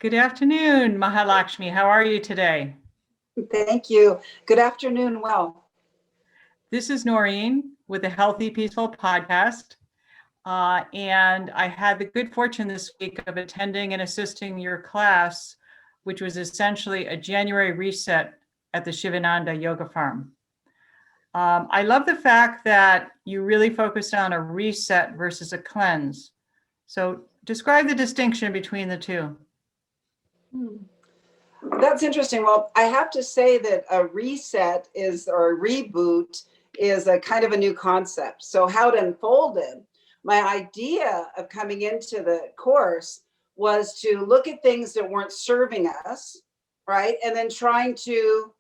Good afternoon, Maha Lakshmi. How are you today? Thank you. Good afternoon. Well, This is Noreen with the Healthy Peaceful podcast. And I had the good fortune this week of attending and assisting your class, which was essentially a January reset at the Sivananda Yoga Farm. I love the fact that you really focused on a reset versus a cleanse. So describe the distinction between the two. that's interesting. Well, I have to say that a reset or a reboot is a kind of a new concept. So how it unfolded, my idea of coming into the course was to look at things that weren't serving us, right? And then trying to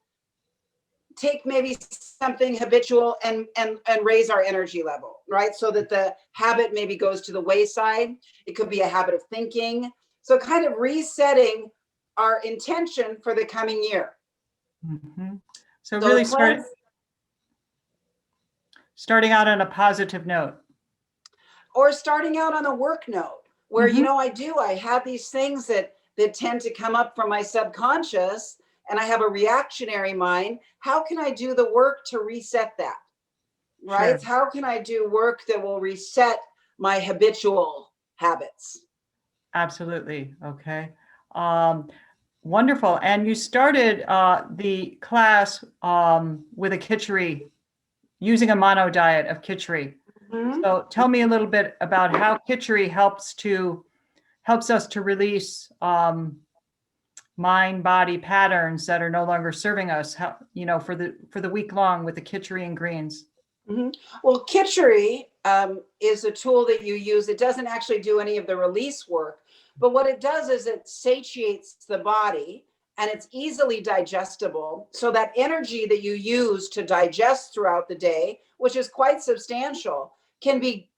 take maybe something habitual and raise our energy level, right? So that the habit maybe goes to the wayside. It could be a habit of thinking. So kind of resetting our intention for the coming year. Mm-hmm. So really starting out on a positive note. Or starting out on a work note where, I have these things that tend to come up from my subconscious and I have a reactionary mind. How can I do the work to reset that? Right? Sure. How can I do work that will reset my habitual habits? Absolutely. Okay. Wonderful. And you started the class with a kitchari, using a mono diet of kitchari. Mm-hmm. So tell me a little bit about how kitchari helps us to release mind body patterns that are no longer serving us, for the week long with the kitchari and greens. Mm-hmm. Well, kitchari is a tool that you use. It doesn't actually do any of the release work, but what it does is it satiates the body and it's easily digestible. So that energy that you use to digest throughout the day, which is quite substantial, can be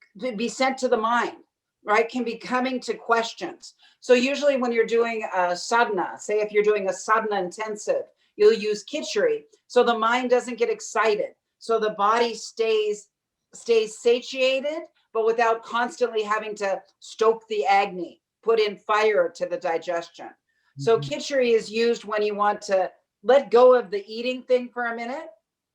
sent to the mind, right? Can be coming to questions. So usually when you're doing a sadhana, say if you're doing a sadhana intensive, you'll use kitchari. So the mind doesn't get excited. So the body stays satiated, but without constantly having to stoke the agni, put in fire to the digestion. So kitchari is used when you want to let go of the eating thing for a minute,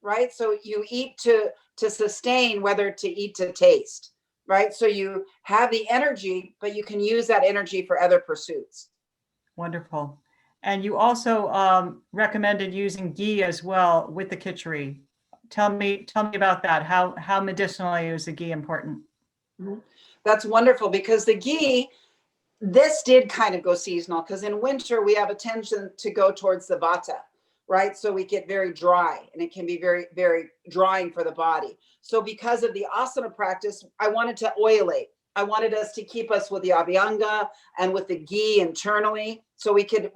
right? So you eat to sustain, whether to eat to taste, right? So you have the energy, but you can use that energy for other pursuits. Wonderful. And you also recommended using ghee as well with the kitchari. Tell me about that. How medicinally is the ghee important? Mm-hmm. That's wonderful because the ghee, this did kind of go seasonal because in winter we have a tension to go towards the vata, right? So we get very dry and it can be very, very drying for the body. So because of the asana practice, I wanted to oilate. I wanted us to keep us with the Abhyanga and with the ghee internally so we could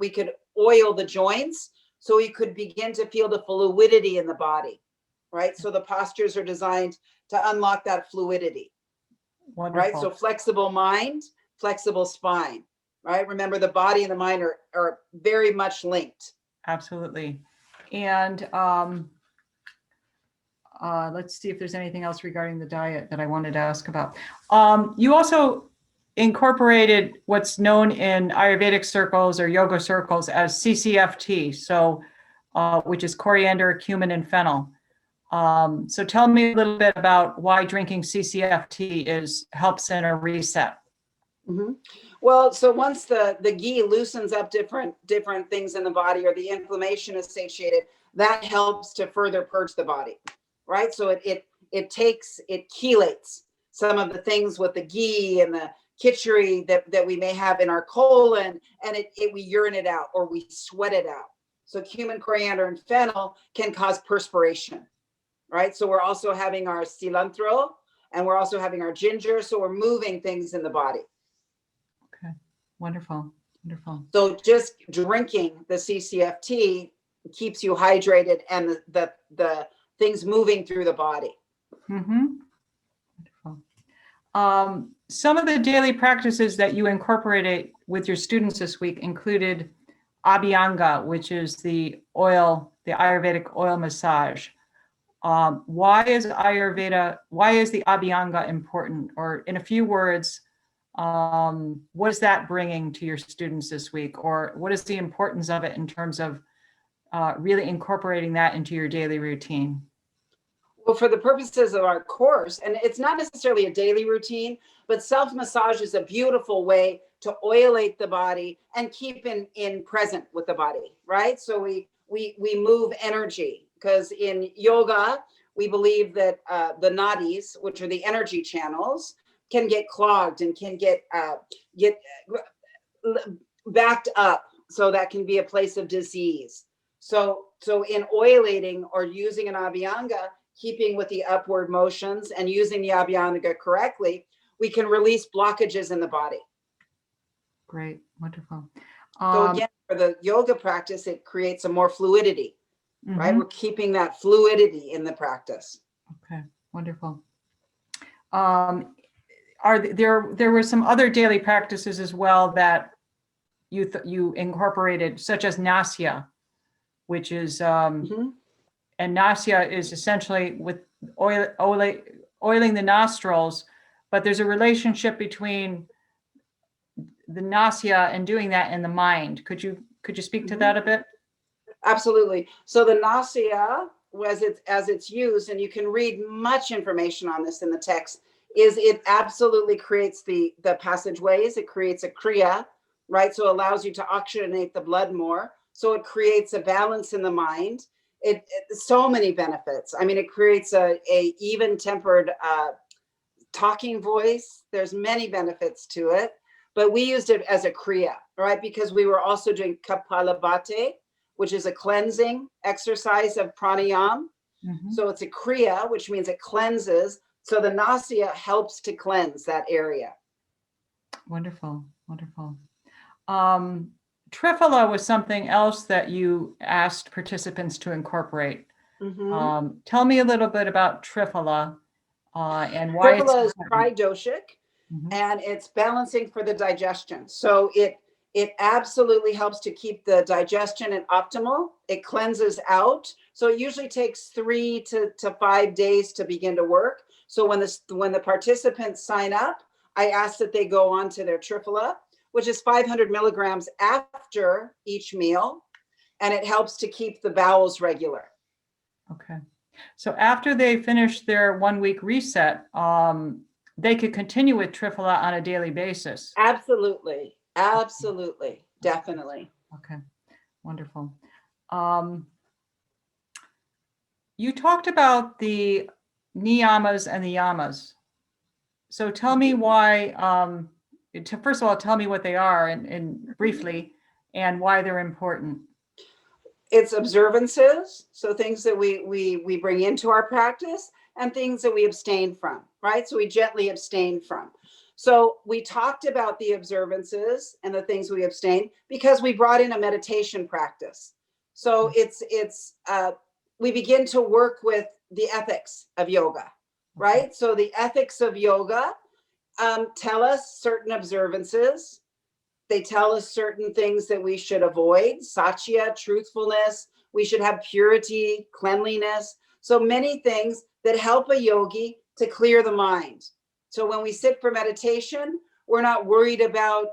oil the joints so we could begin to feel the fluidity in the body, right? So the postures are designed to unlock that fluidity. Wonderful. Right? So flexible mind, flexible spine, right? Remember the body and the mind are very much linked. Absolutely. And let's see if there's anything else regarding the diet that I wanted to ask about. You also incorporated what's known in Ayurvedic circles or yoga circles as CCFT, so which is coriander, cumin, and fennel. So tell me a little bit about why drinking CCFT helps in a reset. Mm-hmm. Well, so once the ghee loosens up different things in the body or the inflammation is satiated, that helps to further purge the body, right? So it chelates some of the things with the ghee and the kitchari that we may have in our colon, and we urine it out or we sweat it out. So cumin, coriander, and fennel can cause perspiration, right? So we're also having our cilantro and we're also having our ginger. So we're moving things in the body. Okay, wonderful, wonderful. So just drinking the CCFT keeps you hydrated and the things moving through the body. Mm-hmm. Wonderful. Some of the daily practices that you incorporated with your students this week included Abhyanga, which is the Ayurvedic oil massage. Why is the Abhyanga important? Or in a few words, What is that bringing to your students this week? Or what is the importance of it in terms of really incorporating that into your daily routine? Well, for the purposes of our course, and it's not necessarily a daily routine, but self-massage is a beautiful way to oilate the body and keep in present with the body, right? So we move energy, because in yoga, we believe that the nadis, which are the energy channels, can get clogged and can get backed up. So that can be a place of disease. So in oilating or using an Abhyanga, keeping with the upward motions and using the Abhyanga correctly, we can release blockages in the body. Great, wonderful. So again, for the yoga practice, it creates a more fluidity, right? Mhm. We're keeping that fluidity in the practice. Okay, wonderful. There were some other daily practices as well that you incorporated, such as nasya, which is and nasya is essentially with oiling the nostrils, but there's a relationship between the nasya and doing that in the mind. Could you speak to that a bit? Absolutely. So the nasya, as it's used, and you can read much information on this in the text, is it absolutely creates the passageways. It creates a kriya, right? So it allows you to oxygenate the blood more. So it creates a balance in the mind. It so many benefits. I mean, it creates a even tempered talking voice. There's many benefits to it, but we used it as a kriya, right? Because we were also doing kapalabhati, which is a cleansing exercise of pranayama. So it's a kriya, which means it cleanses. So the nasya helps to cleanse that area. Wonderful, wonderful. Triphala was something else that you asked participants to incorporate. Tell me a little bit about Triphala and why Triphala is tridoshic, and it's balancing for the digestion. So it absolutely helps to keep the digestion at optimal. It cleanses out. So it usually takes 3 to 5 days to begin to work. So when the participants sign up, I ask that they go on to their Triphala, which is 500 milligrams after each meal, and it helps to keep the bowels regular. Okay. So after they finish their 1 week reset, they could continue with Triphala on a daily basis. Absolutely. Absolutely. Definitely. Okay. Wonderful. You talked about the niyamas and the yamas. So tell me why, first of all, tell me what they are and briefly, and why they're important. It's observances, so things that we bring into our practice and things that we abstain from, right? So we gently abstain from. So we talked about the observances and the things we abstain because we brought in a meditation practice. So we begin to work with the ethics of yoga, right? So the ethics of yoga tell us certain observances. They tell us certain things that we should avoid: satya, truthfulness. We should have purity, cleanliness. So many things that help a yogi to clear the mind. So when we sit for meditation, we're not worried about,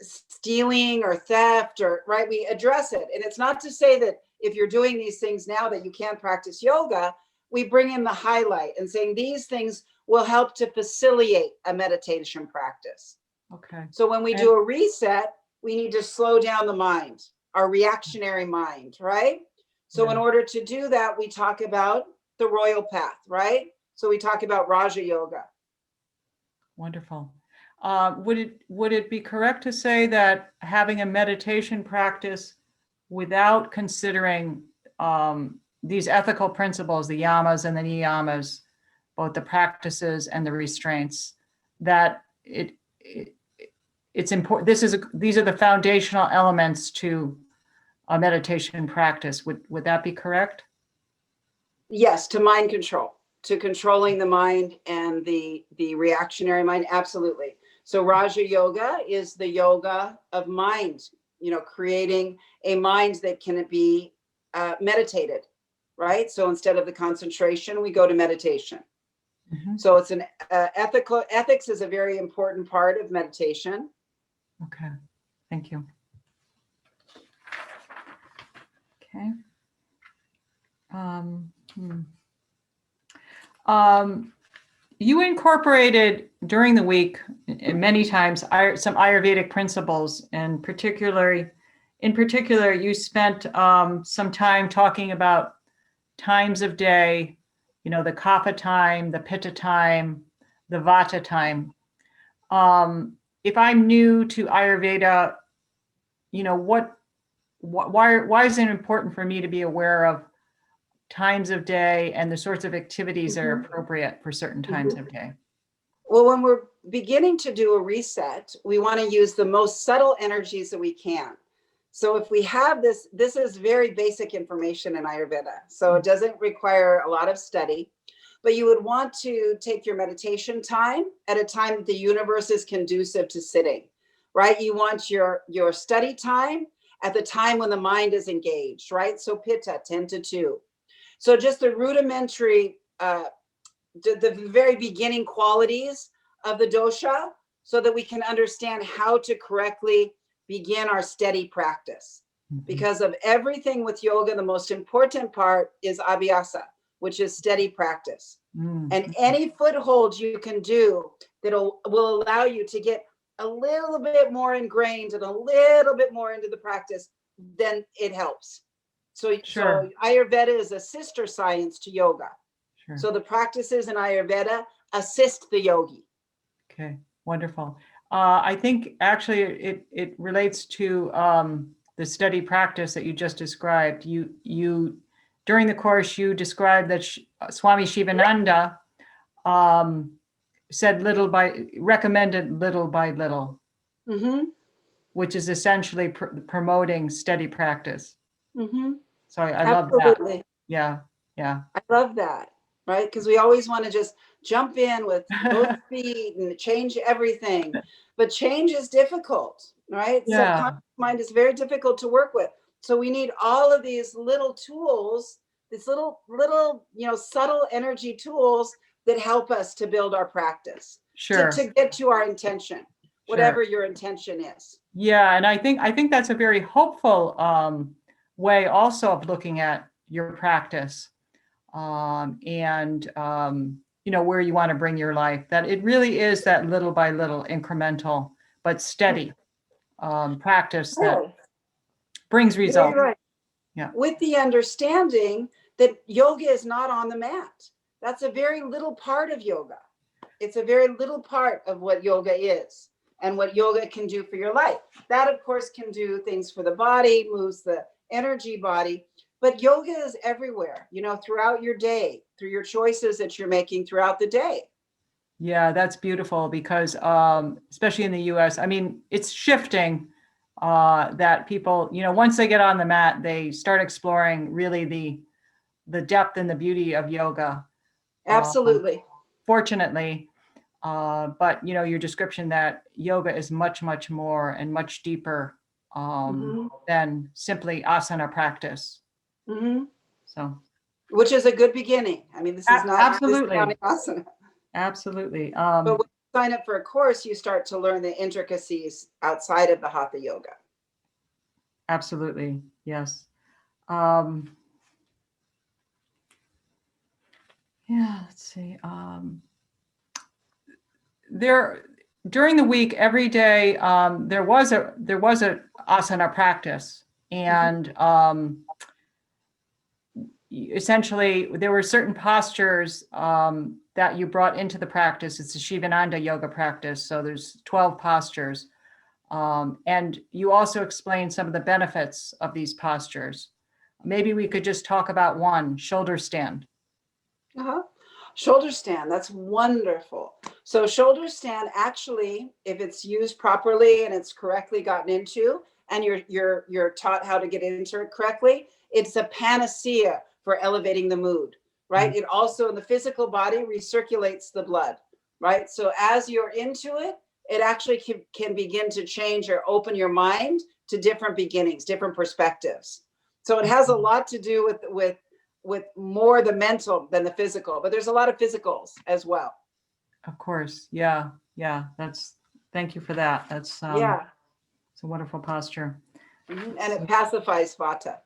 stealing or theft, or right. We address it. And it's not to say that if you're doing these things now that you can't practice yoga. We bring in the highlight and saying these things will help to facilitate a meditation practice. Okay. So when we do a reset, we need to slow down the mind, our reactionary mind, right? So in order to do that, we talk about the royal path, right? So we talk about Raja Yoga. Wonderful. Would it be correct to say that having a meditation practice without considering these ethical principles, the yamas and the niyamas, both the practices and the restraints, that it's important? These are the foundational elements to a meditation practice. Would that be correct? Yes, to mind control, to controlling the mind and the reactionary mind. Absolutely. So Raja Yoga is the yoga of mind, creating a mind that can be meditated, right? So instead of the concentration, we go to meditation. Mhm. So it's an ethics is a very important part of meditation. Okay, thank you. Okay. Hmm. You incorporated during the week many times some Ayurvedic principles, and in particular, you spent some time talking about times of day, the kapha time, the pitta time, the vata time. If I'm new to Ayurveda, why is it important for me to be aware of times of day and the sorts of activities that are appropriate for certain times of day? Well, when we're beginning to do a reset, we want to use the most subtle energies that we can. So if we have this is very basic information in Ayurveda. So it doesn't require a lot of study, but you would want to take your meditation time at a time that the universe is conducive to sitting, right? You want your study time at the time when the mind is engaged, right? So Pitta, 10 to 2. So just the rudimentary, the very beginning qualities of the dosha so that we can understand how to correctly begin our steady practice. Because of everything with yoga, the most important part is abhyasa, which is steady practice. And any foothold you can do that will allow you to get a little bit more ingrained and a little bit more into the practice, then it helps. So Ayurveda is a sister science to yoga. Sure. So the practices in Ayurveda assist the yogi. Okay, wonderful. I think actually it relates to the steady practice that you just described. You during the course you described that Swami Sivananda recommended little by little, which is essentially promoting steady practice. So I love that. Yeah. I love that, right? Because we always want to just jump in with both feet and change everything. But change is difficult, right? Yeah. Subconscious mind is very difficult to work with. So we need all of these little tools, these little, subtle energy tools that help us to build our practice. Sure. To get to our intention, whatever your intention is. Yeah, and I think that's a very hopeful way also of looking at your practice. Where you want to bring your life, that it really is that little by little incremental but steady practice that brings results. Right. Yeah. With the understanding that yoga is not on the mat. That's a very little part of yoga. It's a very little part of what yoga is and what yoga can do for your life. That, of course, can do things for the body, moves the energy body. But yoga is everywhere, throughout your day, through your choices that you're making throughout the day. Yeah, that's beautiful because especially in the US, I mean, it's shifting that people, once they get on the mat, they start exploring really the depth and the beauty of yoga. Absolutely. Fortunately, but your description that yoga is much, much more and much deeper than simply asana practice. So, which is a good beginning. I mean, this is not absolutely asana. Absolutely. But when you sign up for a course, you start to learn the intricacies outside of the hatha yoga. Absolutely, yes. Let's see. During the week, every day, there was a asana practice, and essentially there were certain postures that you brought into the practice. It's the Sivananda yoga practice, so there's 12 postures, and you also explained some of the benefits of these postures. Maybe we could just talk about one, shoulder stand. Shoulder stand, that's wonderful. So shoulder stand, actually, if it's used properly and it's correctly gotten into, and you're taught how to get into it correctly, it's a panacea for elevating the mood, right? It also in the physical body recirculates the blood, right? So as you're into it, it actually can begin to change or open your mind to different beginnings, different perspectives. So it has a lot to do with with more the mental than the physical, but there's a lot of physicals as well. Of course. Yeah. Yeah. Thank you for that. That's, Yeah. it's a wonderful posture. And it pacifies vata.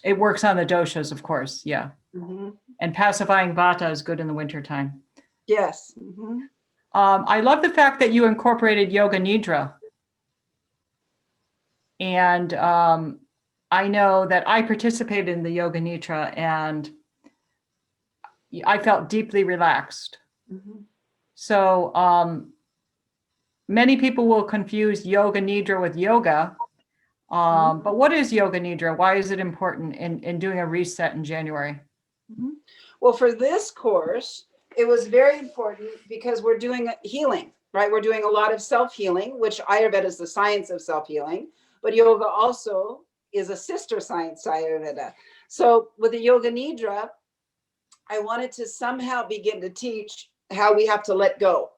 It works on the doshas, of course. Yeah. And pacifying vata is good in the wintertime. Yes. I love the fact that you incorporated yoga nidra. And I know that I participated in the yoga nidra and I felt deeply relaxed. So many people will confuse yoga nidra with yoga. But what is yoga nidra? Why is it important in doing a reset in January? Well, for this course, it was very important because we're doing healing, right? We're doing a lot of self-healing, which Ayurveda is the science of self-healing, but yoga also is a sister science to Ayurveda. So with the yoga nidra, I wanted to somehow begin to teach how we have to let go,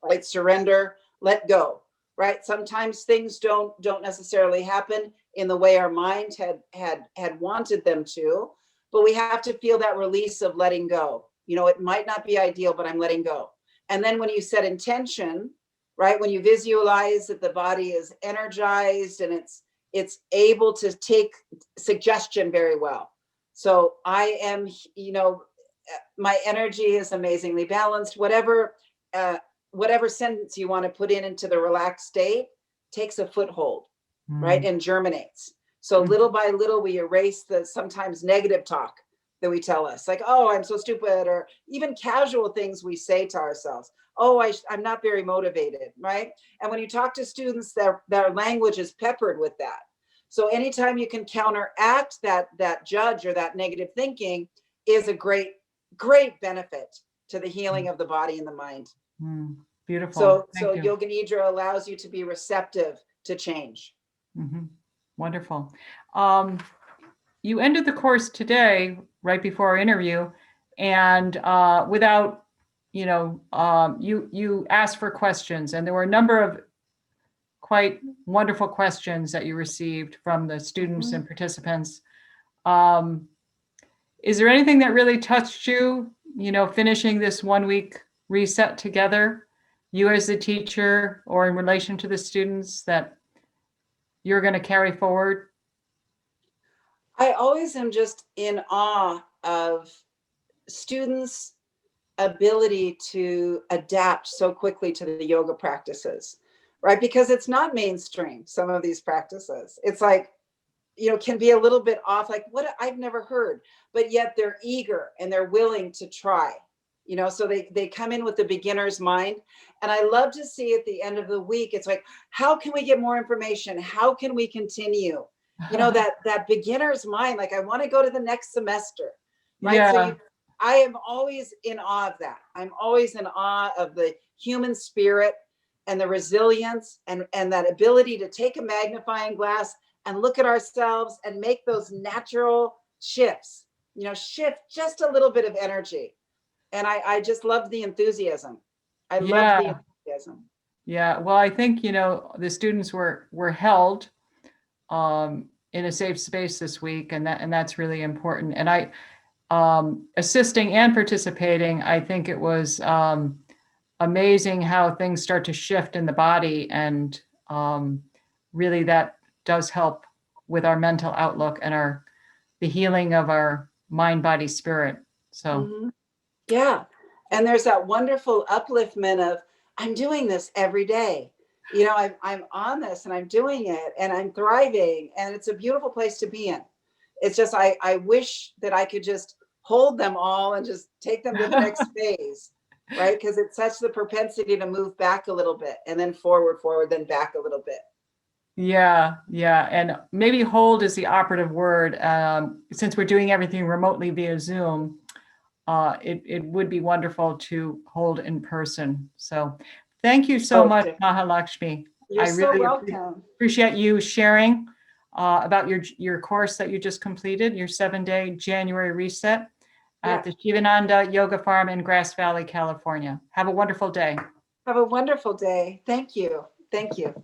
right? Surrender, let go, right? Sometimes things don't necessarily happen in the way our mind had wanted them to, but we have to feel that release of letting go. You know, it might not be ideal, but I'm letting go. And then when you set intention, right? When you visualize that the body is energized and it's able to take suggestion very well. So I am, you know, my energy is amazingly balanced. Whatever sentence you want to put into the relaxed state takes a foothold, right? And germinates. So little by little, we erase the sometimes negative talk that we tell us, like, oh, I'm so stupid, or even casual things we say to ourselves. Oh, I'm not very motivated, right? And when you talk to students, their language is peppered with that. So anytime you can counteract that judge or that negative thinking is a great benefit to the healing of the body and the mind. Beautiful. So yoga nidra allows you to be receptive to change. Wonderful. You ended the course today, right before our interview, and without, you asked for questions, and there were a number of quite wonderful questions that you received from the students and participants. Is there anything that really touched you, finishing this 1 week reset together, you as the teacher or in relation to the students, that you're going to carry forward? I always am just in awe of students' ability to adapt so quickly to the yoga practices, right? Because it's not mainstream, some of these practices. It's like, can be a little bit off, like what I've never heard, but yet they're eager and they're willing to try, so they come in with the beginner's mind. And I love to see at the end of the week, it's like, how can we get more information? How can we continue? That beginner's mind, like I want to go to the next semester, right? Yeah. So I am always in awe of that. I'm always in awe of the human spirit and the resilience and that ability to take a magnifying glass and look at ourselves and make those natural shifts, shift just a little bit of energy. And I just love the enthusiasm. I love the enthusiasm. Yeah. Well, I think, the students were held in a safe space this week, and that's really important. And I, assisting and participating, I think it was amazing how things start to shift in the body, and really that does help with our mental outlook and the healing of our mind, body, spirit. So yeah. And there's that wonderful upliftment of, I'm doing this every day. I'm on this and I'm doing it and I'm thriving, and it's a beautiful place to be in. It's just, I wish that I could just hold them all and just take them to the next phase, right? Because it's such the propensity to move back a little bit and then forward, then back a little bit. Yeah. And maybe hold is the operative word. Since we're doing everything remotely via Zoom, it would be wonderful to hold in person. So thank you so much, Maha Lakshmi. You're so welcome. Appreciate you sharing about your course that you just completed, your 7-day January reset at the Sivananda Yoga Farm in Grass Valley, California. Have a wonderful day. Have a wonderful day. Thank you. Thank you.